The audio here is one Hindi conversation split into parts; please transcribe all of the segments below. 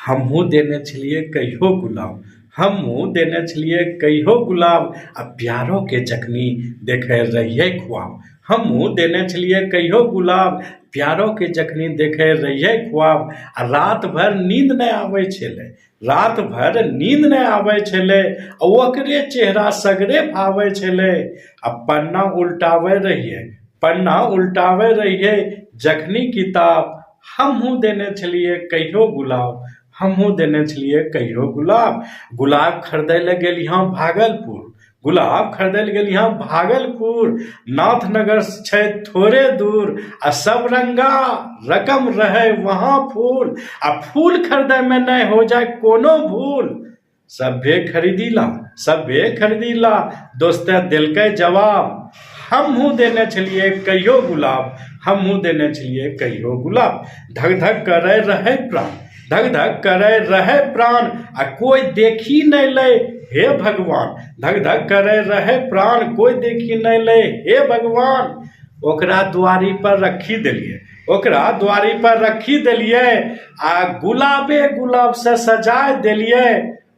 हमहूँ देने छलिए कहियो गुलाब, हमहूँ देने छलिए कहियो गुलाब, आ प्यारो के जखनी देखे रहिए ख्वाब। हमहूँ देने छलिए कहियो गुलाब, प्यारो के जखनी देखे रहिए ख्वाब। आ रात भर नींद नहीं आबै छलै, रात भर नींद नहीं आबै छलै, ओकरे चेहरा सगरे भावै छलै। आ पन्ना उल्टाबै रहिए, पन्ना उल्टाबै रहिए जखनी किताब। हमहूँ देने छलिए कहियो गुलाब, हमहूँ देने छलिए कहियो गुलाब। गुलाब खरीदै लए गेलिहाँ भागलपुर, गुलाब खरीदै लए गेलिहाँ भागलपुर। नाथनगर छै थोड़े दूर, आ सब रंगा रकम रहे वहाँ फूल। आ फूल खरीदै में नहीं हो जाए कोनो भूल। सभे खरीदिला, सभे खरीदिला, दोस्ते देलकै जवाब। हमहूँ देने छलिए कहियो गुलाब, हमहूँ देने छलिए कहियो गुलाब। धक धक करे रहे प्राण, धक धक करे रहे प्राण, आ कोई देखी नहीं ले हे भगवान। धक धक करे रहे प्राण, कोई देखी नहीं ले हे भगवान। ओकरा दुआरी पर रखी देलिए, ओकरा दुआरी पर रखी देलिए, आ गुलाबे गुलाब से सजाय देलिए।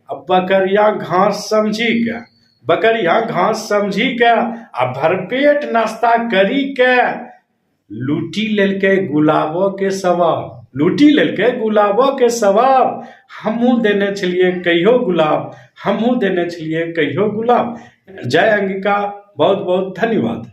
अब बकरिया घास समझी के, बकरिया घास समझी के, आ भरपेट नाश्ता करी के लूटी लेलकै गुलाबो के सवाब, लूटी लेलकै गुलाबो के सवाब। हमहूँ देने छलिए कहियो गुलाब, हमहूँ देने छलिए कहियो गुलाब। जय अंगिका, बहुत बहुत धन्यवाद।